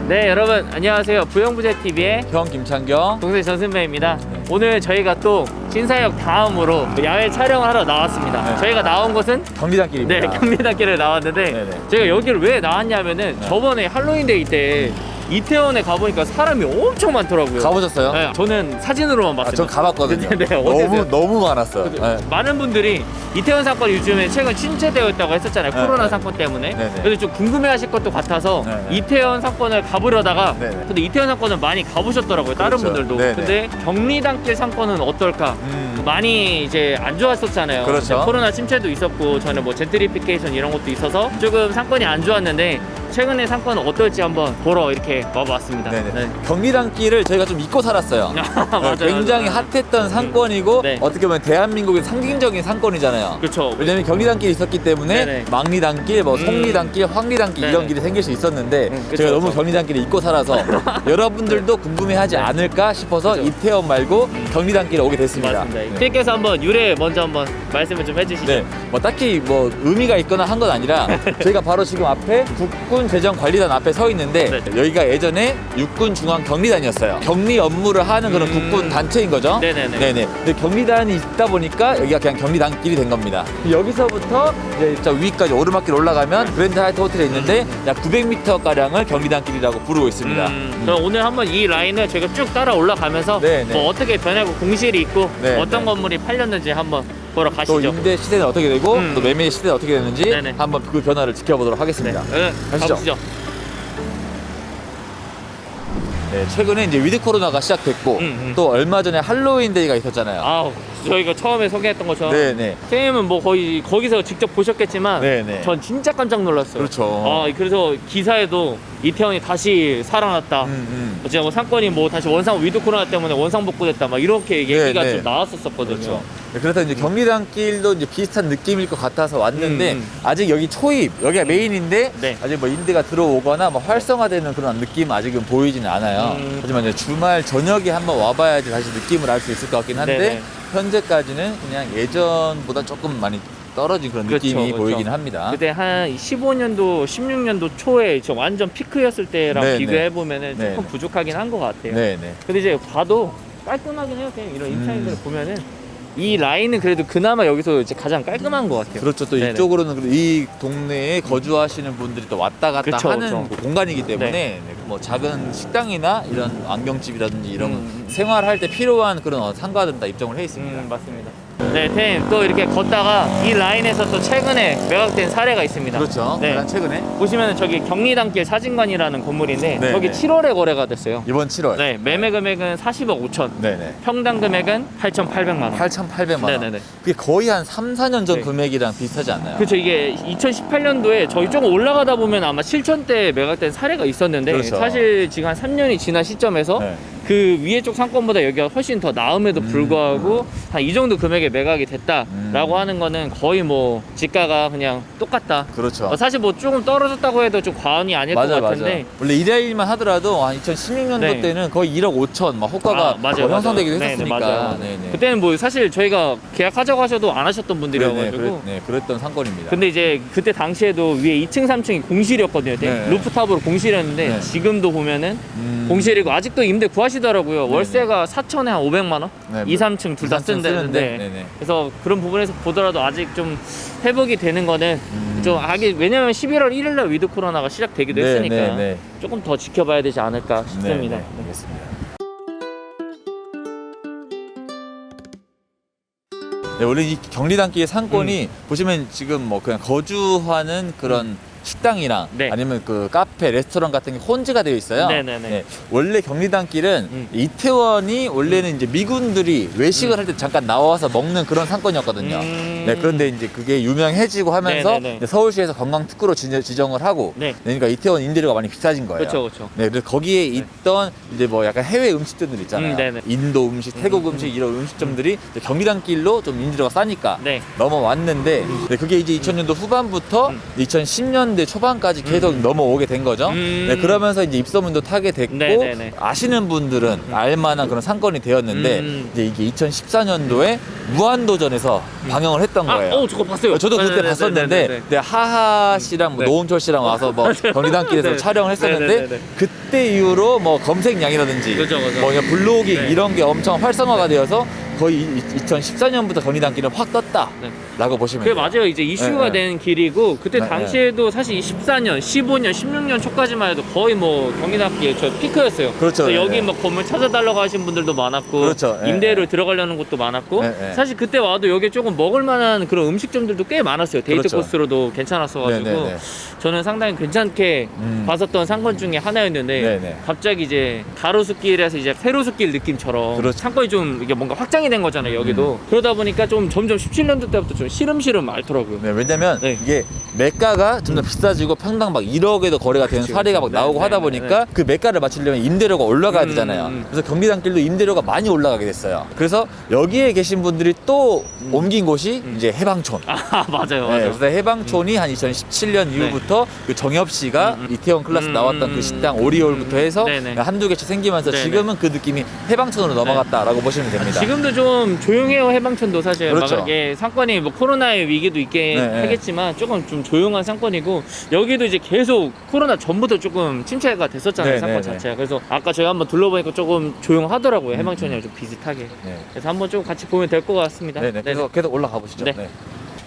네, 여러분 안녕하세요. 부영부재TV의 형 김창경, 동생 전승배입니다. 오늘 저희가 또 신사역 다음으로 야외 촬영을 하러 나왔습니다. 저희가 나온 곳은 경리단길입니다. 네, 경리단길에 나왔는데 네네. 저희가 여기를 왜 나왔냐면은 저번에 할로윈데이 때 이태원에 가보니까 사람이 엄청 많더라고요. 가보셨어요? 네, 저는 사진으로만 봤어요. 전 가봤거든요. 네, 네, 어땠어요? 너무 많았어요. 네. 많은 분들이 이태원 사건이 요즘에 최근 침체되어 있다고 했었잖아요. 네, 코로나 네. 사건 때문에. 네, 네. 그래서 좀 궁금해하실 것도 같아서 네, 네. 이태원 사건을 가보려다가 네, 네. 근데 이태원 사건은 많이 가보셨더라고요. 다른 그렇죠. 분들도. 네, 네. 근데 경리단길 사건은 어떨까? 많이 이제 안 좋았었잖아요. 그렇죠. 코로나 침체도 있었고 저는 뭐 젠트리피케이션 이런 것도 있어서 조금 상권이 안 좋았는데 최근에 상권은 어떨지 한번 보러 이렇게 와봤습니다. 네네. 네. 경리단길을 저희가 좀 잊고 살았어요. 맞아요. 굉장히 맞아요. 핫했던 상권이고 네. 어떻게 보면 대한민국의 상징적인 상권이잖아요. 그렇죠. 왜냐면 경리단길이 있었기 때문에 네네. 망리단길, 뭐 송리단길, 황리단길 네네. 이런 길이 생길 수 있었는데 그쵸, 제가 너무 그쵸. 경리단길을 잊고 살아서 여러분들도 궁금해하지 않을까 싶어서 그쵸. 이태원 말고 경리단길에 오게 됐습니다. 맞습니다. 네. 선생님께서 한번 유래 먼저 한번 말씀을 좀 해주시죠. 네, 뭐 딱히 뭐 의미가 있거나 한 건 아니라 저희가 바로 지금 앞에 국군재정관리단 앞에 서 있는데 네. 여기가 예전에 육군중앙경리단이었어요. 격리 업무를 하는 그런 국군 단체인 거죠. 네네네. 네네. 근데 경리단이 있다 보니까 여기가 그냥 경리단길이 된 겁니다. 여기서부터 이제 저 위까지 오르막길 올라가면 그랜드 하이트 호텔에 있는데 약 900m 가량을 경리단길이라고 부르고 있습니다. 그럼 오늘 한번 이 라인을 저희가 쭉 따라 올라가면서 네, 네. 뭐 어떻게 변하고 공실이 있고 네, 어떤 네. 건물이 팔렸는지 한번 보러 또 가시죠. 임대 시세는 어떻게 되고 음. 또 매매 시세는 어떻게 되는지 네네. 한번 그 변화를 지켜보도록 네, 하겠습니다. 가시죠. 네, 최근에 이제 위드 코로나가 시작됐고 또 얼마 전에 할로윈데이가 있었잖아요. 아우, 저희가 처음에 소개했던 것처럼 네네. 선생님은 뭐 거의 거기서 직접 보셨겠지만 네네. 전 진짜 깜짝 놀랐어요. 그렇죠. 아, 그래서 기사에도 이태원이 다시 살아났다. 진짜 뭐 상권이 뭐 다시 원상 위드 코로나 때문에 원상 복구됐다 막 이렇게 얘기가 네, 네. 좀 나왔었거든요. 그렇죠. 네, 그래서 이제 경리단길도 이제 비슷한 느낌일 것 같아서 왔는데 아직 여기 초입 여기가 메인인데 네. 아직 뭐 임대가 들어오거나 뭐 활성화되는 그런 느낌 아직은 보이지는 않아요. 하지만 이제 주말 저녁에 한번 와봐야지 다시 느낌을 알 수 있을 것 같긴 한데 네네. 현재까지는 그냥 예전보다 조금 많이 떨어진 그런 그렇죠, 느낌이 그렇죠. 보이긴 합니다. 그때 한 15년도, 16년도 초에 저 완전 피크였을 때랑 네, 비교해보면은 네. 조금 부족하긴 한 것 같아요. 네네. 근데 이제 봐도 깔끔하긴 해요. 그냥 이런 입장인들 보면은 이 라인은 그래도 그나마 여기서 이제 가장 깔끔한 것 같아요. 그렇죠. 또 네네. 이쪽으로는 이 동네에 거주하시는 분들이 또 왔다 갔다 그쵸, 하는 그쵸. 공간이기 때문에 네. 뭐 작은 식당이나 이런 안경집이라든지 이런 생활할 때 필요한 그런 상가들은 다 입점을 해 있습니다. 맞습니다. 네, 태님 또 이렇게 걷다가 이 라인에서 또 최근에 매각된 사례가 있습니다. 그렇죠. 네. 가장 최근에 보시면 저기 경리단길 사진관이라는 건물인데 네, 저기 네. 7월에 거래가 됐어요. 이번 7월. 네, 매매 금액은 40억 5천. 네네. 평당 금액은 8,800만 원. 8,800만 원. 네네네. 그게 거의 한 3, 4년 전 네. 금액이랑 비슷하지 않나요? 그렇죠. 이게 2018년도에 저희 조금 올라가다 보면 아마 7천대 매각된 사례가 있었는데 그렇죠. 사실 지금 한 3년이 지난 시점에서 네. 그 위에 쪽 상권보다 여기가 훨씬 더 나음에도 불구하고 한 이 정도 금액에 매각이 됐다라고 하는 거는 거의 뭐 지가가 그냥 똑같다. 그렇죠. 사실 뭐 조금 떨어졌다고 해도 좀 과언이 아닐 것 같은데 원래 1대1만 하더라도 한 2016년도 네. 때는 거의 1억 5천 막 호가가 맞아요, 뭐 형성되기도 맞아요. 했었으니까. 네네, 맞아요. 네네. 그때는 뭐 사실 저희가 계약하자고 하셔도 안 하셨던 분들이어가지고 그랬던 상권입니다. 근데 이제 그때 당시에도 위에 2층 3층이 공실이었거든요. 네. 루프탑으로 공실이었는데 네. 지금도 보면은 공실이고 아직도 임대 구하시더라고요. 네네. 월세가 4천에 한 500만 원? 네, 2, 3층 둘 다 2, 3층 쓴다는데 네네. 그래서 그런 부분에서 보더라도 아직 좀 회복이 되는 거는 좀 하긴 왜냐면 11월 1일 날 위드 코로나가 시작되기도 네, 했으니까 네, 네. 조금 더 지켜봐야 되지 않을까 싶습니다. 네, 알겠습니다. 네, 원래 이 경리단길 상권이 보시면 지금 뭐 그냥 거주하는 그런 식당이랑 네. 아니면 그 카페, 레스토랑 같은 게 혼재가 되어 있어요. 네네네. 네, 원래 경리단길은 이태원이 원래는 이제 미군들이 외식을 할 때 잠깐 나와서 먹는 그런 상권이었거든요. 네, 그런데 이제 그게 유명해지고 하면서 네네네. 이제 서울시에서 관광특구로 지정을 하고 네. 그러니까 이태원 임대료가 많이 비싸진 거예요. 그렇죠, 그렇죠. 네, 그래서 거기에 있던 이제 뭐 약간 해외 음식점들 있잖아요. 네네. 인도 음식, 태국 음식 이런 음식점들이 이제 경리단길로 좀 임대료가 싸니까 네. 넘어왔는데 네, 그게 이제 2000년도 후반부터 2010년도 2000년대 초반까지 계속 넘어오게 된 거죠. 네, 그러면서 이제 입소문도 타게 됐고 네네네. 아시는 분들은 알만한 그런 상권이 되었는데 이제 이게 2014년도에 무한도전에서 방영을 했던 거예요. 저거 봤어요. 저도 그때 네네네네네네. 봤었는데 네, 하하 씨랑 뭐 네. 노홍철 씨랑 와서 뭐 경리단길에서 네. 촬영을 했었는데 네네네네. 그때 이후로 뭐 검색량이라든지 그죠. 뭐 그냥 블로깅 네. 이런 게 엄청 활성화가 되어서 거의 2014년부터 경리단길은 확 떴다라고 네. 보시면 그게 돼요. 맞아요. 이제 이슈가 네, 네. 된 길이고 그때 네, 당시에도 사실 14년, 15년, 16년 초까지만 해도 거의 뭐 경리단길 저 피크였어요. 그렇죠. 그래서 네, 여기 네. 뭐 건물 찾아달라고 하신 분들도 많았고 그렇죠. 네, 임대를 들어가려는 곳도 많았고 네, 네. 사실 그때 와도 여기 조금 먹을 만한 그런 음식점들도 꽤 많았어요. 데이트 그렇죠. 코스로도 괜찮았어가지고 네, 네, 네. 저는 상당히 괜찮게 봤었던 상권 중에 하나였는데 네, 네. 갑자기 이제 가로수길에서 이제 세로수길 느낌처럼 그렇죠. 상권이 좀 이게 뭔가 확장이 된 거잖아요. 여기도 그러다 보니까 좀 점점 17년도 때부터 좀 시름시름 앓더라고요. 네, 왜냐면 네. 이게 매가가 좀 더 비싸지고 평당 막 1억에도 거래가 되는 그치, 사례가 막 그치. 나오고 네, 하다 네, 보니까 그 매가를 맞추려면 임대료가 올라가야 되잖아요. 음. 그래서 경리단길도 임대료가 많이 올라가게 됐어요. 그래서 여기에 계신 분들이 또 옮긴 곳이 이제 해방촌. 아 맞아요. 네, 그래서 해방촌이 한 2017년 이후부터 그 정엽 씨가 이태원 클래스 나왔던 그 식당 오리올부터 해서 네네. 한두 개씩 생기면서 네네. 지금은 그 느낌이 해방촌으로 넘어갔다라고 보시면 됩니다. 지금도 좀 조용해요. 해방촌도 사실 그렇죠. 막 이게 상권이 뭐 코로나의 위기도 있게 네, 네. 하겠지만 조금 좀 조용한 상권이고 여기도 이제 계속 코로나 전부터 조금 침체가 됐었잖아요. 네, 상권 네, 네. 자체가. 그래서 아까 저희 한번 둘러보니까 조금 조용하더라고요. 해방촌이랑 좀 비슷하게. 네. 그래서 한번 좀 같이 보면 될 것 같습니다. 네네. 그래서 계속 올라가 보시죠. 네. 네.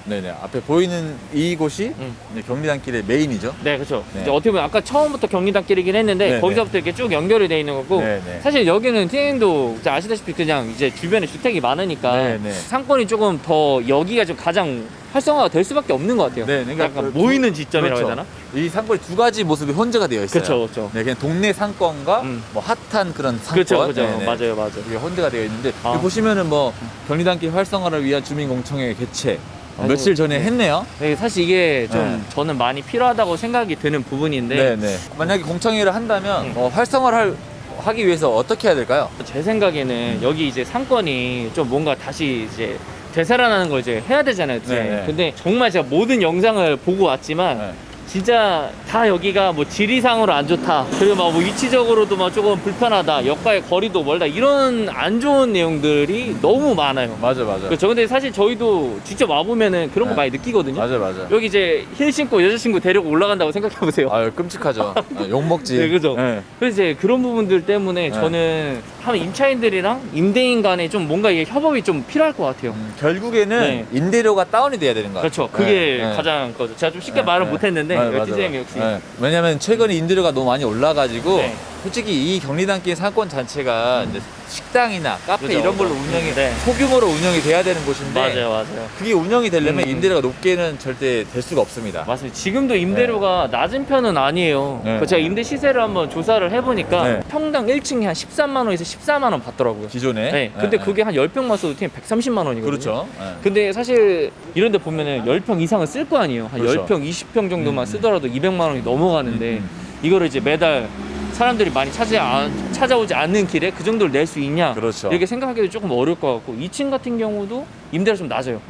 네네. 앞에 보이는 이곳이 이제 경리단길의 메인이죠. 네, 그렇죠. 네. 이제 어떻게 보면 아까 처음부터 경리단길이긴 했는데 네, 거기서부터 이렇게 쭉 연결이 돼 있는 거고 네, 네. 사실 여기는 TN도 아시다시피 그냥 이제 주변에 주택이 많으니까 네, 네. 상권이 조금 더 여기가 좀 가장 활성화가 될 수밖에 없는 것 같아요. 네, 그러니까 약간 그 모이는 지점이라고 그렇죠. 해야 되나? 이 상권이 두 가지 모습이 혼재가 되어 있어요. 그렇죠, 그렇죠. 네, 그냥 동네 상권과 뭐 핫한 그런 상권. 그렇죠, 그렇죠. 네네. 맞아요, 맞아요. 이게 혼재가 되어 있는데 아. 여기 보시면은 뭐 경리단길 활성화를 위한 주민공청회 개최 아이고, 며칠 전에 했네요. 네, 사실 이게 좀 네. 저는 많이 필요하다고 생각이 드는 부분인데 네. 만약에 공청회를 한다면 활성화를 하기 위해서 어떻게 해야 될까요? 제 생각에는 여기 이제 상권이 좀 뭔가 다시 이제 되살아나는 걸 이제 해야 되잖아요. 이제. 네. 근데 정말 제가 모든 영상을 보고 왔지만 네. 진짜 다 여기가 뭐 지리상으로 안 좋다. 그리고 막 뭐 위치적으로도 막 조금 불편하다. 역과의 거리도 멀다. 이런 안 좋은 내용들이 너무 많아요. 맞아. 그렇죠. 근데 사실 저희도 직접 와보면은 그런 거 네. 많이 느끼거든요. 맞아. 여기 이제 힐 신고 여자친구 데리고 올라간다고 생각해보세요. 아유 끔찍하죠. 욕먹지. 네, 그죠. 네. 그래서 이제 그런 부분들 때문에 네. 저는 한 임차인들이랑 임대인 간에 좀 뭔가 이게 협업이 좀 필요할 것 같아요. 결국에는 네. 임대료가 다운이 돼야 되는 거야. 그렇죠. 그게 가장 거죠. 제가 좀 쉽게 말을 못했는데 TJM 역시. 왜냐면 최근에 임대료가 너무 많이 올라가지고 네. 솔직히 이 경리단길 상권 자체가 이제 식당이나 카페 그죠, 이런 걸로 그죠. 운영이 네. 소규모로 운영이 돼야 되는 곳인데 맞아요. 그게 운영이 되려면 음. 임대료가 높게는 절대 될 수가 없습니다. 맞습니다. 지금도 임대료가 낮은 편은 아니에요. 네. 제가 임대 시세를 한번 조사를 해보니까 네. 평당 1층이 한 13만 원에서 14만 원 받더라고요. 기존에. 네. 근데 그게 한 10평만 써도 팀 130만 원이거든요. 그렇죠. 네. 근데 사실 이런 데 보면은 10평 이상을 쓸 거 아니에요. 한 그렇죠. 10평, 20평 정도만 쓰더라도 200만 원이 넘어가는데 이거를 이제 매달 사람들이 많이 찾아오지 않는 길에 그 정도를 낼 수 있냐 그렇죠. 이렇게 생각하기도 조금 어려울 것 같고 2층 같은 경우도 임대가 좀 낮아요.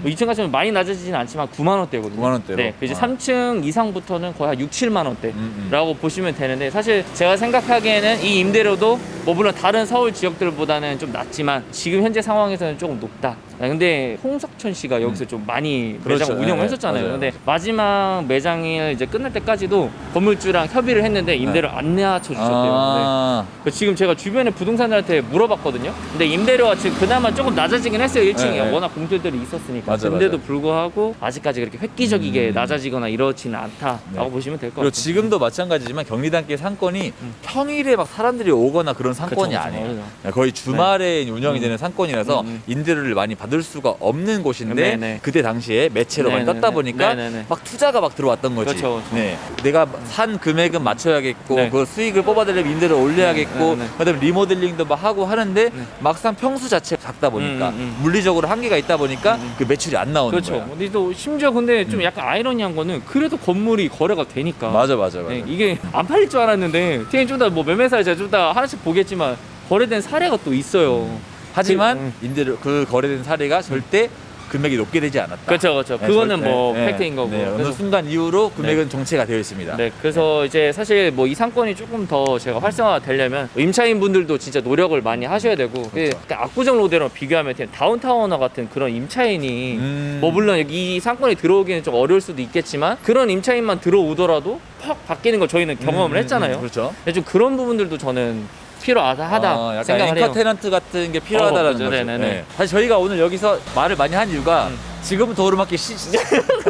2층 같은 경우는 많이 낮아지진 않지만 9만 원대거든요. 9만 원대로? 네, 이제 아. 3층 이상부터는 거의 한 6, 7만 원대라고 보시면 되는데 사실 제가 생각하기에는 이 임대료도 뭐 물론 다른 서울 지역들보다는 좀 낮지만 지금 현재 상황에서는 조금 높다. 근데 홍석천 씨가 여기서 좀 많이 그렇죠. 매장 운영을 네, 했었잖아요. 맞아요. 근데 마지막 매장일 이제 끝날 때까지도 건물주랑 협의를 했는데 임대료 안 낮춰주셨대요. 네. 지금 제가 주변에 부동산들한테 물어봤거든요. 근데 임대료가 지금 그나마 조금 낮아지긴 했어요. 1층이 네, 네. 워낙 공실들이 있었으니까. 맞아, 근데도 맞아. 불구하고 아직까지 그렇게 획기적이게 낮아지거나 이렇지는 않다라고 네. 보시면 될 것 그리고 같아요. 지금도 마찬가지지만 경리단길 상권이 평일에 막 사람들이 오거나 그런 상권이 그쵸, 아니에요. 그쵸. 거의 주말에 운영이 되는 상권이라서 임대료를 많이 받을 수가 없는 곳인데 네네. 그때 당시에 매체로 많이 네네네. 떴다 보니까 네네네. 막 투자가 막 들어왔던 거지. 그쵸, 그쵸. 네. 내가 산 금액은 맞춰야겠고 네. 그 수익을 뽑아내려면 임대료를 올려야겠고 네네. 그다음에 리모델링도 막 하고 하는데 막상 평수 자체가 작다 보니까 물리적으로 한계가 있다 보니까 그 매출이 안 나오는 그렇죠. 거야. 근데 또 심지어 근데 좀 약간 아이러니한 거는 그래도 건물이 거래가 되니까. 맞아. 네, 이게 안 팔릴 줄 알았는데 TN 좀 더 뭐 매매사에 제가 좀 더 하나씩 보겠지만 거래된 사례가 또 있어요. 하지만 임대료 그 거래된 사례가 절대 금액이 높게 되지 않았다. 그렇죠. 네, 그거는 네, 뭐 네, 팩트인 거고. 네, 어느 그래서 순간 이후로 금액은 정체가 되어 있습니다. 네, 그래서 이제 사실 뭐 이 상권이 조금 더 제가 활성화가 되려면 임차인 분들도 진짜 노력을 많이 하셔야 되고, 그렇죠. 압구정 로데랑 비교하면 그냥 다운타워나 같은 그런 임차인이 뭐 물론 이 상권에 들어오기는 좀 어려울 수도 있겠지만 그런 임차인만 들어오더라도 팍 바뀌는 걸 저희는 경험을 했잖아요. 그렇죠. 근데 좀 그런 부분들도 저는 필요하다 약간 생각을 앵커 해요. 테넌트 같은 게 필요하다라는 그죠. 거죠. 네네네. 네. 사실 저희가 오늘 여기서 말을 많이 한 이유가 지금부터 오르막길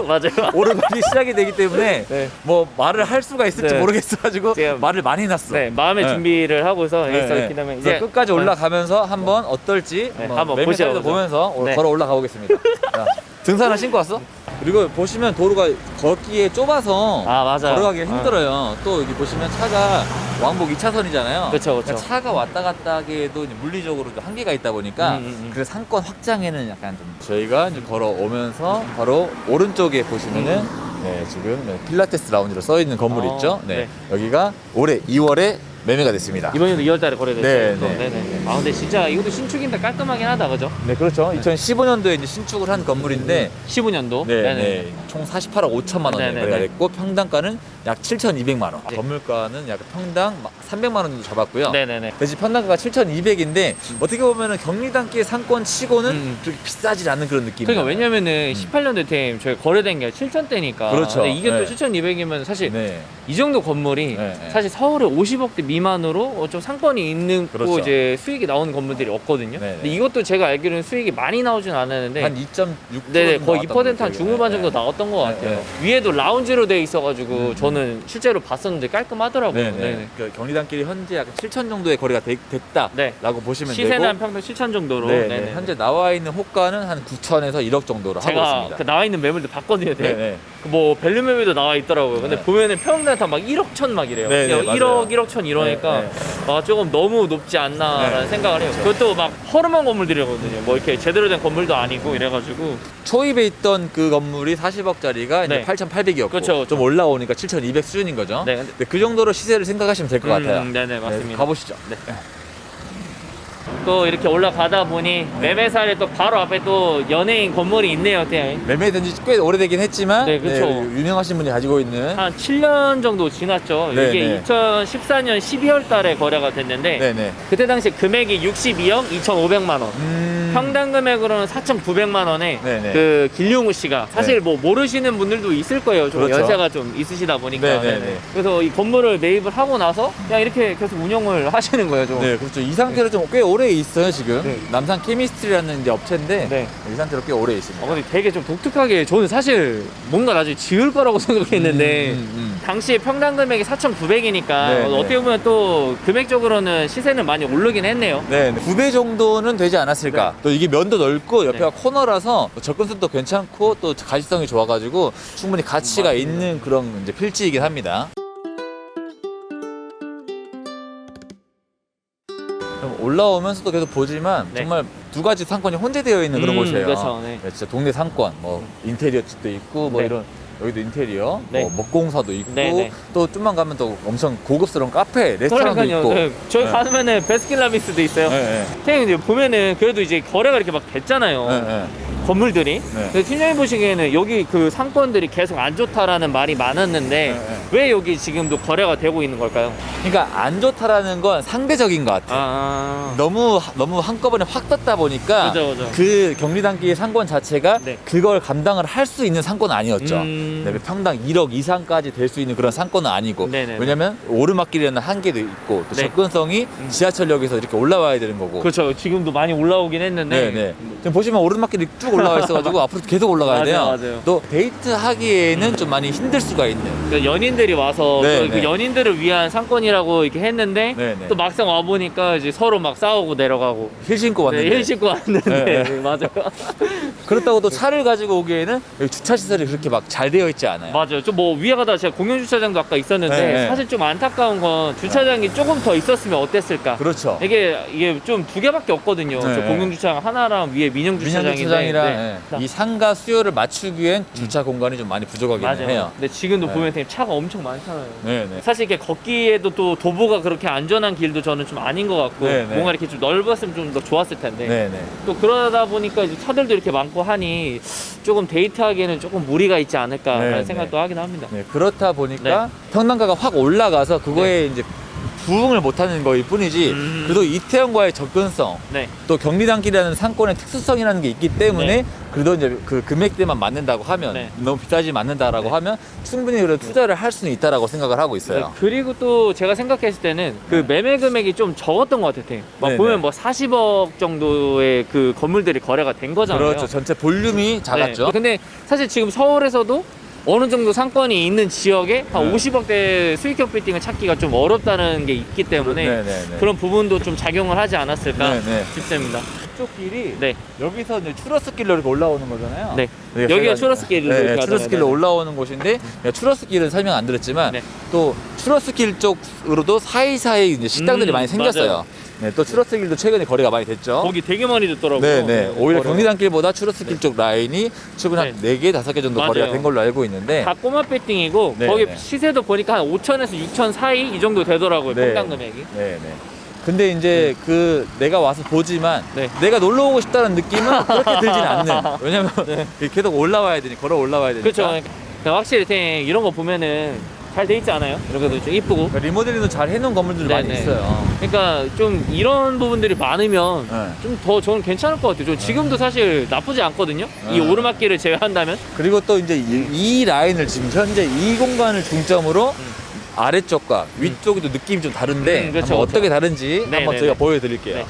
맞아요. 오르막이 시작이 되기 때문에 네. 뭐 말을 할 수가 있을지 네. 모르겠어가지고 제가 말을 많이 놨어. 네, 마음의 네. 준비를 하고서 네, 여기서 네. 그다음에 그래서 끝까지 올라가면서 한번 어떨지 네, 뭐 한번 매매사도 보죠. 보면서 네. 걸어 올라가 보겠습니다. 자, 등산화 신고 왔어? 그리고 보시면 도로가 걷기에 좁아서 맞아요. 걸어가기가 힘들어요. 또 여기 보시면 차가 왕복 2차선이잖아요. 그쵸. 차가 왔다 갔다 하기에도 이제 물리적으로 좀 한계가 있다 보니까 그래서 상권 확장에는 약간 좀 저희가 이제 걸어오면서 바로 오른쪽에 보시면은 네, 지금 필라테스 라운지로 써 있는 건물 있죠. 네. 네. 여기가 올해 2월에 매매가 됐습니다. 이번에도 2월달에 거래됐어요. 네, 네. 네네. 근데 진짜 이것도 신축인데 깔끔하긴 하다, 그죠? 네, 그렇죠. 2015년도에 이제 신축을 한 건물인데 15년도. 네, 네. 총 48억 5천만 원에 네네네. 거래가 됐고 평당가는 약 7,200만 원. 네. 건물가는 약 평당 300만 원 정도 잡았고요. 네네네. 대신 평당가가 7,200인데 어떻게 보면은 경리단길 상권 치고는 그렇게 비싸지 않은 그런 느낌이에요. 그러니까 왜냐면은 18년도 템 저희 거래된 게 7천대니까. 그렇죠. 근데 이게 또 네. 7,200이면 사실 네. 이 정도 건물이 네, 네. 사실 서울에 50억대 미만으로 좀 상권이 있는 그렇죠. 이제 수익이 나오는 건물들이 없거든요. 네, 네. 근데 이것도 제가 알기로는 수익이 많이 나오진 않았는데 한 2.6%. 네네, 거의 2%한 중후반 정도 나왔던 것 같아요. 네, 위에도 라운지로 돼 있어가지고 저는 실제로 봤었는데 깔끔하더라고요. 네네. 네네. 그 경리단길이 현재 약 7천 정도의 거래가 됐다라고 네. 보시면 시세는 되고 한 평당 7천 정도로. 네, 네네. 현재 나와 있는 호가는 한 9천에서 1억 정도로 하고 제가 있습니다. 그 나와 있는 매물도 봤거든요. 되게. 네네. 뭐 밸류 매물도 나와 있더라고요. 근데 네. 보면은 평당 다 막 1억 천 막 이래요. 네, 네, 1억, 맞아요. 1억 천 이러니까 네, 조금 너무 높지 않나라는 네. 생각을 해요. 그것도 막 허름한 건물들이거든요. 뭐 이렇게 제대로 된 건물도 아니고 이래가지고. 초입에 있던 그 건물이 40억짜리가 네. 이제 8,800이었고 그쵸. 좀 올라오니까 7,200 수준인 거죠. 네. 근데 그 정도로 시세를 생각하시면 될 것 같아요. 네네, 맞습니다. 네, 가보시죠. 네. 또 이렇게 올라가다 보니 매매사에 또 바로 앞에 또 연예인 건물이 있네요. 매매된 지 꽤 오래되긴 했지만 네, 그쵸. 유명하신 분이 가지고 있는 한 7년 정도 지났죠. 네, 이게 네. 2014년 12월 달에 거래가 됐는데 네네. 그때 당시 금액이 62억 2,500만 원. 평당 금액으로는 4,900만 원에 네네. 그 길용우 씨가 사실 뭐 모르시는 분들도 있을 거예요. 좀 그렇죠. 연세가 좀 있으시다 보니까. 네네네. 네네. 그래서 이 건물을 매입을 하고 나서 그냥 이렇게 계속 운영을 하시는 거예요. 좀. 네, 그렇죠. 이 상태로 좀 꽤 오래 있어요 지금. 네. 남산 케미스트리라는 이제 업체인데 네. 이 상태로 꽤 오래 있습니다. 근데 되게 좀 독특하게 저는 사실 뭔가 나중에 지을 거라고 생각했는데 당시에 평당 금액이 4,900이니까 네, 네. 어떻게 보면 또 금액적으로는 시세는 많이 오르긴 했네요. 네, 9배 정도는 되지 않았을까. 네. 또 이게 면도 넓고 옆에가 네. 코너라서 접근성도 괜찮고 또 가시성이 좋아가지고 충분히 가치가 맞습니다. 있는 그런 이제 필지이긴 합니다. 좀 올라오면서도 계속 보지만 네. 정말 두 가지 상권이 혼재되어 있는 그런 곳이에요. 그렇죠. 네. 네, 진짜 동네 상권, 뭐 인테리어 집도 있고 뭐 네. 이런 여기도 인테리어, 네. 뭐 먹공사도 있고 네, 네. 또 좀만 가면 또 엄청 고급스러운 카페, 레스토랑도 그러니까요. 있고. 네. 저희 네. 가면은 베스킨라빈스도 있어요. 네, 선생님 이제 보면은 그래도 이제 거래가 이렇게 막 됐잖아요. 네, 네. 건물들이. 네. 근데 팀장님 보시기에는 여기 그 상권들이 계속 안 좋다라는 말이 많았는데 네. 왜 여기 지금도 거래가 되고 있는 걸까요? 그러니까 안 좋다라는 건 상대적인 것 같아요. 너무 한꺼번에 확 떴다 보니까 그죠. 그 경리단길 상권 자체가 네. 그걸 감당을 할 수 있는 상권은 아니었죠. 음. 네, 평당 1억 이상까지 될 수 있는 그런 상권은 아니고 네네네. 왜냐면 오르막길이라는 한계도 있고 또 네. 접근성이 지하철역에서 이렇게 올라와야 되는 거고. 그렇죠. 지금도 많이 올라오긴 했는데. 네. 지금 보시면 오르막길이 쭉 올라와 있어가지고 앞으로 계속 올라가야 돼요. 맞아요. 또 데이트 하기에는 좀 많이 힘들 수가 있는. 그러니까 연인들이 와서 네, 또 그 네. 연인들을 위한 상권이라고 이렇게 했는데 네, 네. 또 막상 와 보니까 이제 서로 막 싸우고 내려가고. 힐 신고 왔는데. 네, 힐 신고 왔는데. 네. 네, 맞아요. 그렇다고 또 차를 가지고 오기에는 여기 주차 시설이 그렇게 막 잘 되어 있지 않아요. 맞아요. 좀 뭐 위에 가다 제가 공영 주차장도 아까 있었는데 네. 사실 좀 안타까운 건 주차장이 조금 더 있었으면 어땠을까? 그렇죠. 이게 좀 두 개밖에 없거든요. 네. 저 공영 주차장 하나랑 위에 민영 주차장인데. 민영 네. 이 상가 수요를 맞추기엔 주차 공간이 좀 많이 부족하긴 맞아요. 해요. 근데 지금도 네. 보면 되게 차가 엄청 많잖아요. 네네. 사실 이렇게 걷기에도 또 도보가 그렇게 안전한 길도 저는 좀 아닌 것 같고 네네. 뭔가 이렇게 좀 넓었으면 좀 더 좋았을 텐데 네네. 또 그러다 보니까 이제 차들도 이렇게 많고 하니 조금 데이트하기에는 조금 무리가 있지 않을까라는 네네. 생각도 하긴 합니다. 네, 그렇다 보니까 평당가가 확 올라가서 그거에 이제 부응을 못하는 거일 뿐이지 그래도 이태원과의 접근성 네. 또 경리단길이라는 상권의 특수성이라는 게 있기 때문에 네. 그래도 이제 그 금액대만 맞는다고 하면 네. 너무 비싸지 않는다라고 네. 하면 충분히 그래도 투자를 할 수는 있다라고 생각을 하고 있어요. 그리고 또 제가 생각했을 때는 그 매매 금액이 좀 적었던 것 같아요. 막 네네. 보면 뭐 40억 정도의 그 건물들이 거래가 된 거잖아요. 그렇죠. 전체 볼륨이 작았죠. 네. 근데 사실 지금 서울에서도 어느 정도 상권이 있는 지역에 한 네. 50억대 수익형 빌딩을 찾기가 좀 어렵다는 게 있기 때문에 네네네. 그런 부분도 좀 작용을 하지 않았을까 네네. 싶습니다. 이쪽 길이 네. 여기서 이제 추러스길로 이렇게 올라오는 거잖아요. 네. 네, 여기가 저희가- 추러스길로 네, 이렇게 추러스길로 하잖아요. 올라오는 곳인데 추러스길은 설명 안 드렸지만 네. 또 추러스길 쪽으로도 사이사이 이제 식당들이 많이 생겼어요. 맞아요. 네, 또 추러스길도 최근에 거래가 많이 됐죠. 거기 되게 많이 듣더라고요. 네네. 오히려 거래가. 경리단길보다 추러스길 쪽 라인이 최근 한 네. 4개, 5개 정도 맞아요. 거래가 된 걸로 알고 있는데 다 꼬마 빌딩이고 네, 거기 네. 시세도 보니까 한 5천에서 6천 사이 이 정도 되더라고요. 네. 평당 금액이. 네네. 근데 이제 그 내가 와서 보지만 네. 내가 놀러 오고 싶다는 느낌은 그렇게 들진 않는. 왜냐면 네. 계속 올라와야 되니 걸어 올라와야 되니까. 그렇죠. 그러니까 확실히 되게 이런 거 보면은 잘 돼 있지 않아요? 이런 것도 좀 이쁘고. 그러니까 리모델링도 잘 해놓은 건물들이 많이 네네. 있어요. 그러니까 좀 이런 부분들이 많으면 네. 좀 더 저는 괜찮을 것 같아요. 저 지금도 사실 나쁘지 않거든요. 이 네. 오르막길을 제외한다면. 그리고 또 이제 이 라인을 지금 현재 이 공간을 중점으로 아래쪽과 위쪽이 또 느낌이 좀 다른데 그렇죠, 한번 그렇죠. 어떻게 다른지 네, 한번 네, 저희가 네. 보여드릴게요. 네. 네.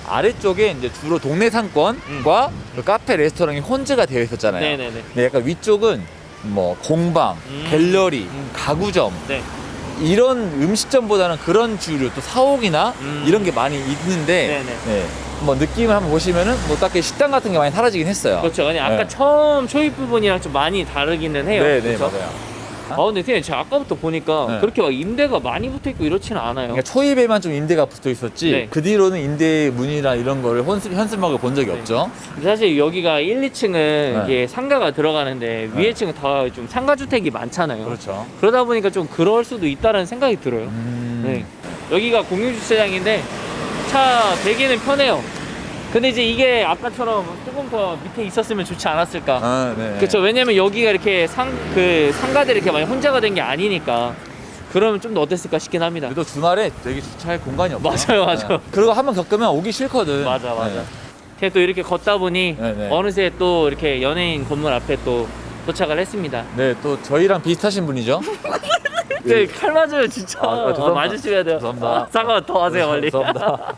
아래쪽에 이제 주로 동네 상권과 그 카페 레스토랑이 혼재가 되어 있었잖아요. 네네네. 네, 약간 위쪽은 뭐 공방, 갤러리, 가구점 네. 이런 음식점보다는 그런 주류 또 사옥이나 이런 게 많이 있는데 네네. 네. 뭐 느낌을 한번 보시면은 뭐 딱히 식당 같은 게 많이 사라지긴 했어요. 그렇죠. 아니 아까 네. 처음 초입 부분이랑 좀 많이 다르기는 해요. 네, 네, 그렇죠? 맞아요. 근데 그냥 제가 아까부터 보니까 네. 그렇게 막 임대가 많이 붙어 있고 이렇지는 않아요. 그러니까 초입에만 좀 임대가 붙어 있었지 네. 그 뒤로는 임대 문이나 이런 거를 현수막을 본 적이 네. 없죠. 근데 사실 여기가 1, 2층은 네. 이게 상가가 들어가는데 네. 위에 층은 다 좀 상가 주택이 많잖아요. 그렇죠. 그러다 보니까 좀 그럴 수도 있다는 생각이 들어요. 네. 여기가 공유 주차장인데 차 대기는 편해요. 근데 이제 이게 아까처럼 조금 더 밑에 있었으면 좋지 않았을까. 아, 네. 그렇죠. 왜냐면 여기가 이렇게 상가들이 이렇게 많이 혼자가 된 게 아니니까. 그러면 좀 더 어땠을까 싶긴 합니다. 그래도 주말에 되게 주차할 공간이 없어. 맞아요, 맞아요. 그리고 한번 겪으면 오기 싫거든. 맞아. 네. 근데 또 이렇게 걷다 보니 네, 네. 어느새 또 이렇게 연예인 건물 앞에 또 도착을 했습니다. 네, 또 저희랑 비슷하신 분이죠. 네, 칼 맞아요, 진짜. 죄송합니다. 맞으셔야 돼요. 죄송합니다. 잠깐만 더 하세요, 빨리. 감사합니다.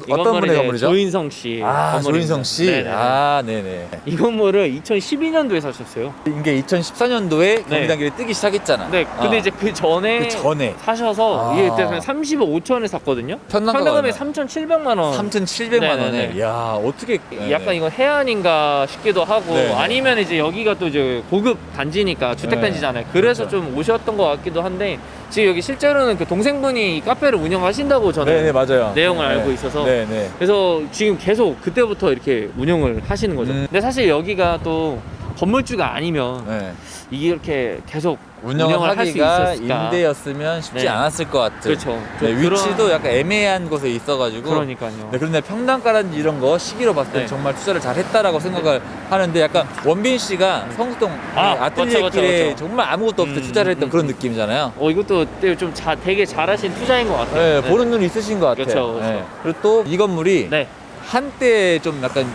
이 어떤 건물은 분의 이제 건물이죠? 조인성 씨. 아, 건물입니다. 조인성 씨. 네네네. 아, 네네. 이 건물을 2012년도에 사셨어요. 이게 2014년도에 경리단길에 뜨기 시작했잖아. 네, 근데 어. 이제 그 전에 그 전에 사셔서 아. 이게 그때 그냥 30억 5천에 샀거든요. 평당가가 평당금이 얼마야? 3,700만 원. 3,700만 원에. 네네네. 야, 어떻게 약간 이건 해안인가 싶기도 하고 네네. 아니면 이제 여기가 또 이제 고급 단지니까 주택 네. 단지잖아요. 그래서 그렇죠. 좀 오셨던 것 같기도 한데 지금 여기 실제로는 그 동생분이 이 카페를 운영하신다고 저는 네, 네, 맞아요. 내용을 네. 알고 있어서 네, 네. 그래서 지금 계속 그때부터 이렇게 운영을 하시는 거죠. 근데 사실 여기가 또 건물주가 아니면 네. 이게 이렇게 계속 운영을 할 수 하기가 있었을까? 임대였으면 쉽지 네. 않았을 것 같은. 그렇죠. 네, 좀 위치도 그런- 약간 애매한 곳에 있어가지고. 그러니까요. 네, 그런데 평당가라든지 이런 거 시기로 봤을 때 네. 정말 투자를 잘 했다라고 생각을 하는데 약간 원빈 씨가 성수동 아틀리에 그쵸, 길에 그쵸. 정말 아무것도 없을 때 투자를 했던 그런 느낌이잖아요. 이것도 좀 되게 잘하신 투자인 것 같아요. 네, 보는 눈이 있으신 것 같아요. 그쵸, 그쵸. 네. 그리고 또 이 건물이 네, 한때 좀 약간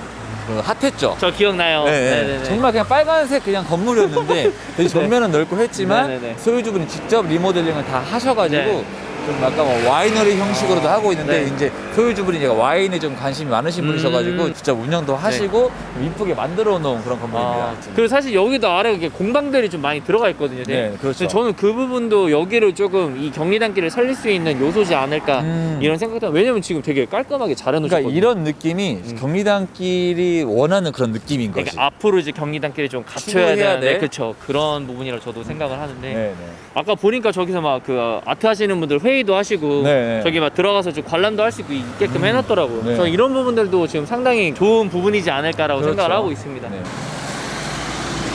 핫했죠. 저 기억나요. 네, 네. 네네네. 정말 그냥 빨간색 그냥 건물이었는데 되게 전면은 넓고 했지만 네네네. 소유주분이 직접 리모델링을 다 하셔가지고 네. 좀 약간 뭐 와이너리 형식으로도 하고 있는데 네. 이제 소유주분이 이제 와인에 좀 관심이 많으신 분이셔가지고 진짜 운영도 하시고 좀 이쁘게 만들어 놓은 그런 건물입니다. 그리고 사실 여기도 아래 이렇게 공방들이 좀 많이 들어가 있거든요. 네, 그렇죠. 근데 저는 그 부분도 여기를 조금 이 경리단길을 살릴 수 있는 요소지 않을까 이런 생각도 왜냐면 지금 되게 깔끔하게 잘 해놓으셨거든요. 그러니까 이런 느낌이 경리단길이 원하는 그런 느낌인 거지. 그러니까 앞으로 이제 경리단길이 좀 갖춰야 추구해야 되는데 돼. 그렇죠. 그런 부분이라 저도 생각을 하는데 네, 네. 아까 보니까 저기서 막 그 아트 하시는 분들 회의도 하시고 네. 저기 막 들어가서 좀 관람도 할 수 있게끔 해놨더라고요. 네. 저는 이런 부분들도 지금 상당히 좋은 부분이지 않을까라고 그렇죠. 생각을 하고 있습니다. 네.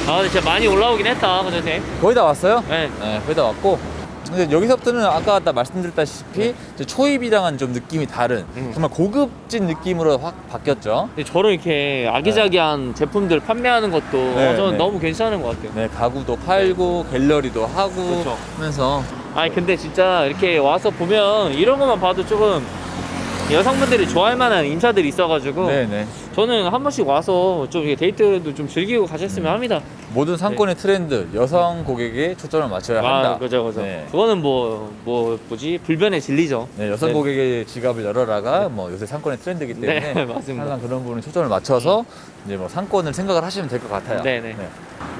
아 근데 진짜 많이 올라오긴 했다, 선생님. 거의 다 왔어요? 네. 네, 거의 다 왔고. 근데 여기서부터는 아까 말씀드렸다시피 이제 초입이랑은 좀 느낌이 다른 정말 고급진 느낌으로 확 바뀌었죠. 근데 저런 이렇게 아기자기한 제품들 판매하는 것도 저는 네. 너무 괜찮은 것 같아요. 네, 가구도 팔고 갤러리도 하고 그렇죠. 하면서 아니 근데 진짜 이렇게 와서 보면 이런 것만 봐도 조금 여성분들이 좋아할 만한 인차들이 있어가지고 네네. 저는 한 번씩 와서 좀 이렇게 데이트도 좀 즐기고 가셨으면 합니다. 모든 상권의 트렌드 여성 고객에 초점을 맞춰야 한다. 그죠. 네. 그거는 뭐지 불변의 진리죠. 네, 여성 네. 고객의 지갑을 열어라가 뭐 요새 상권의 트렌드이기 때문에 네, 맞습니다. 항상 그런 부분에 초점을 맞춰서 이제 뭐 상권을 생각을 하시면 될 것 같아요. 네네.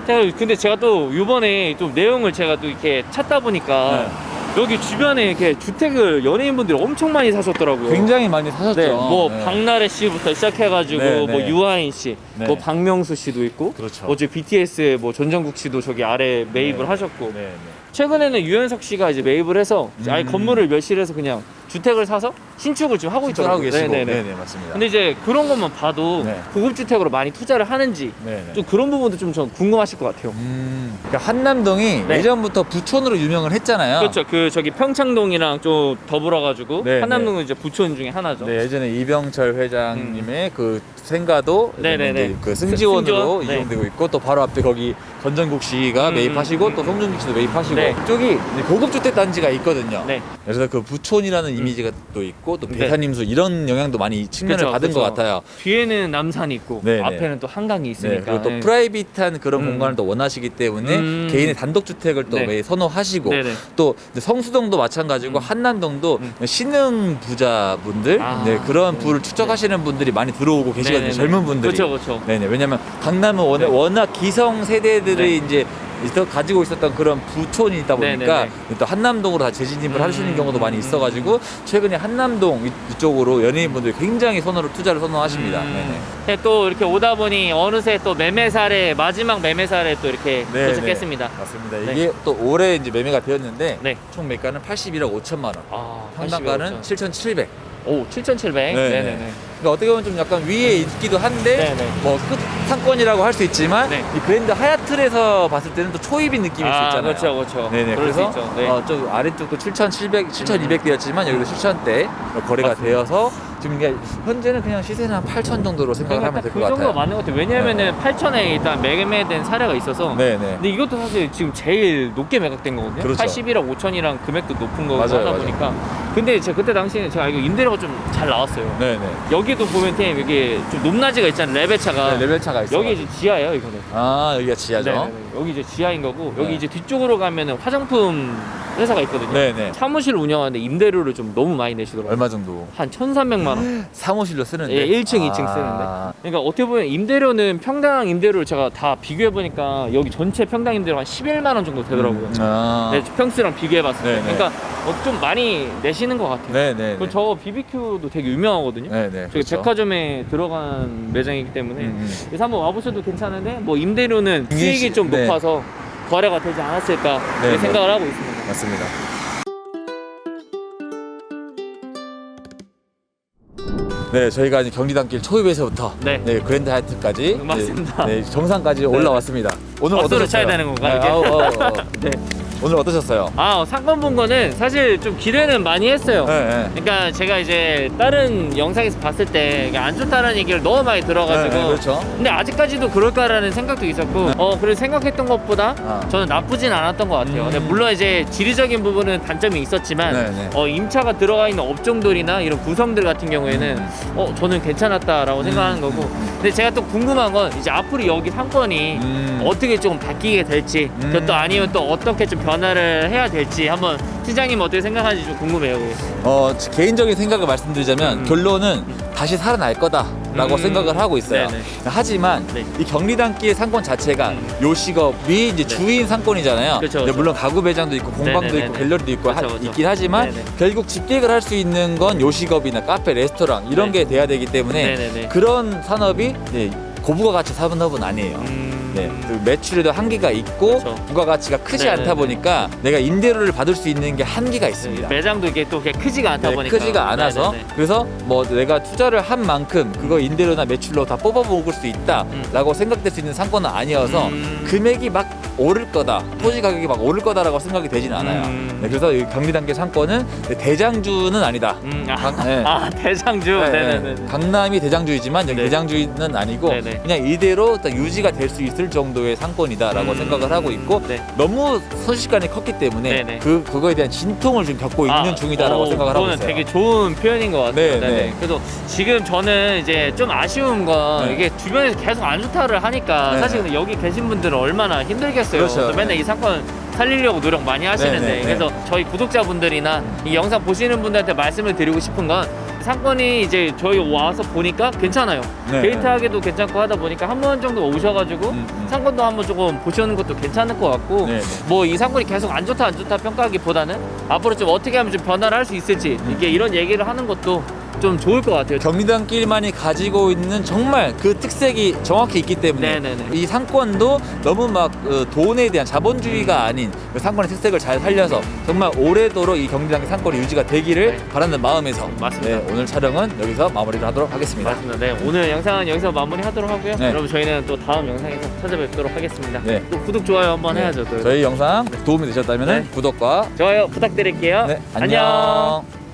근데 제가 또 이번에 좀 내용을 제가 또 이렇게 찾다 보니까 여기 주변에 이렇게 주택을 연예인분들이 엄청 많이 사셨더라고요. 굉장히 많이 사셨죠. 네, 뭐 네. 박나래 씨부터 시작해가지고 네, 뭐 네. 유아인 씨, 네. 뭐 박명수 씨도 있고, 그렇죠. 뭐 BTS의 뭐 전정국 씨도 저기 아래 매입을 네. 하셨고, 네, 네. 최근에는 유연석 씨가 이제 매입을 해서 아예 건물을 멸실해서 그냥 주택을 사서 신축을 지금 하고 하고 있더라고요. 계시고. 네네네. 네네, 맞습니다. 근데 이제 그런 것만 봐도 네. 고급 주택으로 많이 투자를 하는지 네네. 좀 그런 부분도 좀 전 궁금하실 것 같아요. 그러니까 한남동이 네. 예전부터 부촌으로 유명을 했잖아요. 그렇죠. 그 저기 평창동이랑 좀 더불어가지고 네, 한남동은 이제 부촌 중에 하나죠. 네, 예전에 이병철 회장님의 그 생가도 네네네. 이제 그 승지원으로 승지원? 네. 이용되고 있고 또 바로 앞에 거기 전정국 씨가 매입하시고 또 송중기 씨도 매입하시고 네. 이쪽이 이제 고급 주택 단지가 있거든요. 네. 그래서 그 부촌이라는 이미지가 또 있고 또 네. 배산임수 이런 영향도 많이 측면을 그쵸, 받은 그쵸. 것 같아요. 뒤에는 남산이 있고 네, 네. 앞에는 또 한강이 네, 있으니까. 그리고 또 네. 프라이빗한 그런 공간을 또 원하시기 때문에 개인의 단독 주택을 또 네. 매일 선호하시고 네네. 또 성수동도 마찬가지고 한남동도 신흥 부자분들 네, 그런 부를 추적하시는 분들이 많이 들어오고 계시거든요. 네네네. 젊은 분들이. 그렇죠. 네네. 왜냐면 강남은 워낙 기성 세대들이 이제 가지고 있었던 그런 부촌이 있다 보니까 네네네. 또 한남동으로 다 재진입을 하시는 경우도 많이 있어가지고 최근에 한남동 이쪽으로 연예인분들이 굉장히 투자를 선호하십니다. 네네. 네, 또 이렇게 오다 보니 어느새 또 매매사례 마지막 매매사례 또 이렇게 네, 도착했습니다. 맞습니다. 네. 이게 또 올해 이제 매매가 되었는데 네. 총 매가는 81억 5천만 원. 아, 평당가는 7,700. 오, 7,700. 네네네. 그러니까 어떻게 보면 좀 약간 위에 있기도 한데 네네. 뭐 끝 상권이라고 할 수 있지만 네. 이 그랜드 하얏틀에서 봤을 때는 또 초입인 느낌일 수 있잖아요. 그렇죠. 네네. 그럴 수 그래서 있죠. 네. 좀 아래쪽도 7,700, 7,200 되었지만 여기도 7,000대 거래가 맞습니다. 되어서 지금 이게 현재는 그냥 시세는 한 8,000 정도로 생각을 하면 될 것 그 같아요. 정도가 맞는 것 같아요. 왜냐면은 8,000에 일단 매매된 사례가 있어서. 네네. 근데 이것도 사실 지금 제일 높게 매각된 거거든요. 그렇죠. 81억 5천이랑 금액도 높은 거고 맞아요, 하다 맞아요. 보니까. 근데 제가 그때 당시에 제가 알고 임대료가 좀 잘 나왔어요. 네네. 여기도 보면 팀 이게 좀 높낮이가 있잖아요. 레벨차가. 네, 레벨 차가 있어요. 여기 이제 지하예요, 이거는. 아 여기가 지하죠. 네네네. 여기 이제 지하인 거고 네. 여기 이제 뒤쪽으로 가면은 화장품 회사가 있거든요. 네네. 사무실 운영하는데 임대료를 좀 너무 많이 내시더라고요. 얼마 정도? 한 1,300만 원. 사무실로 쓰는데. 예, 1층, 2층 쓰는데. 그러니까 어떻게 보면 임대료는 평당 임대료를 제가 다 비교해 보니까 여기 전체 평당 임대료 한 11만 원 정도 되더라고요. 네, 평수랑 비교해 봤을 때. 네네. 그러니까 좀 많이 내시는 것 같아요. 네네. 그리고 저 BBQ도 되게 유명하거든요. 네네. 저기 그렇죠. 백화점에 들어간 매장이기 때문에 그래서 한번 와보셔도 괜찮은데 뭐 임대료는 이게 수익이 좀 네. 높아서 거래가 되지 않았을까 네, 네. 생각을 하고 있습니다. 맞습니다. 네, 저희가 이제 경리단길 초입에서부터 네. 그랜드 하얏트까지 맞습니다. 네, 정상까지 올라왔습니다. 오늘 박수를 어떠셨어요? 쳐야 되는 건가, 이렇게? 네. 오늘 어떠셨어요? 상권 본 거는 사실 좀 기대는 많이 했어요. 네. 그러니까 제가 이제 다른 영상에서 봤을 때 이게 안 좋다는 얘기를 너무 많이 들어가지고 네, 그렇죠. 근데 아직까지도 그럴까라는 생각도 있었고 그래서 생각했던 것보다 저는 나쁘진 않았던 것 같아요. 근데 물론 이제 지리적인 부분은 단점이 있었지만 네. 임차가 들어가 있는 업종들이나 이런 구성들 같은 경우에는 저는 괜찮았다라고 생각하는 거고 근데 제가 또 궁금한 건 이제 앞으로 여기 상권이 어떻게 좀 바뀌게 될지 또 아니면 또 어떻게 좀 변화를 해야 될지 한번 팀장님 어떻게 생각하는지 좀 궁금해요. 개인적인 생각을 말씀드리자면 결론은 다시 살아날 거다라고 생각을 하고 있어요. 네네. 하지만 네. 이 경리단길 상권 자체가 요식업이 이제 주인 상권이잖아요. 그쵸, 근데 그쵸. 물론 가구 매장도 있고 공방도 네네네네. 있고 갤러리도 있고 그쵸, 그쵸. 있긴 하지만 네네. 결국 집객을 할 수 있는 건 요식업이나 카페, 레스토랑 이런 네. 게 돼야 되기 때문에 네네네. 그런 산업이 고부가 가치 산업은 아니에요. 네, 그 매출에도 한계가 있고 그렇죠. 부가가치가 크지 네네네. 않다 보니까 내가 임대료를 받을 수 있는 게 한계가 있습니다. 매장도 이게 또 그렇게 크지가 않다 네, 보니까 크지가 않아서 네네네. 그래서 뭐 내가 투자를 한 만큼 그거 임대료나 매출로 다 뽑아 먹을 수 있다라고 생각될 수 있는 상권은 아니어서 금액이 막 오를 거다, 토지 가격이 막 오를 거다라고 생각이 되진 않아요. 네, 그래서 이 경리 단계 상권은 대장주는 아니다. 대장주. 네, 네네네. 강남이 대장주이지만 여기 네. 대장주는 아니고 네네. 그냥 이대로 딱 유지가 될 수 있을 정도의 상권이다라고 생각을 하고 있고 네. 너무 순식간에 컸기 때문에 네네. 그거에 대한 진통을 좀 겪고 있는 중이다라고 생각을 하고 그거는 있어요. 되게 좋은 표현인 것 같아요. 네, 네네. 네. 그래서 지금 저는 이제 좀 아쉬운 건 네. 이게 주변에서 계속 안 좋다를 하니까 네, 사실 네. 근데 여기 계신 분들은 얼마나 힘들겠어요. 그렇죠. 그래서 맨날 네. 이 사건 살리려고 노력 많이 하시는데 네, 네, 네. 그래서 저희 구독자분들이나 이 영상 보시는 분들한테 말씀을 드리고 싶은 건 상권이 이제 저희 와서 보니까 괜찮아요. 네, 데이트하기도 괜찮고 하다 보니까 한 번 정도 오셔가지고 상권도 한번 조금 보시는 것도 괜찮을 것 같고 네, 네. 뭐 이 상권이 계속 안 좋다 평가하기보다는 앞으로 좀 어떻게 하면 좀 변화를 할 수 있을지 이게 이런 얘기를 하는 것도 좀 좋을 것 같아요. 경리단길만이 가지고 있는 정말 그 특색이 정확히 있기 때문에 네네네. 이 상권도 너무 막 돈에 대한 자본주의가 아닌 그 상권의 특색을 잘 살려서 정말 오래도록 이 경리단길 상권이 유지가 되기를 네. 바라는 마음에서 맞습니다. 네, 오늘 촬영은 여기서 마무리를 하도록 하겠습니다. 맞습니다. 네, 오늘 영상은 여기서 마무리하도록 하고요. 네. 여러분 저희는 또 다음 영상에서 찾아뵙도록 하겠습니다. 네. 또 구독 좋아요 한번 네, 해야죠. 또. 저희 영상 도움이 되셨다면 네. 구독과 좋아요 부탁드릴게요. 네, 안녕.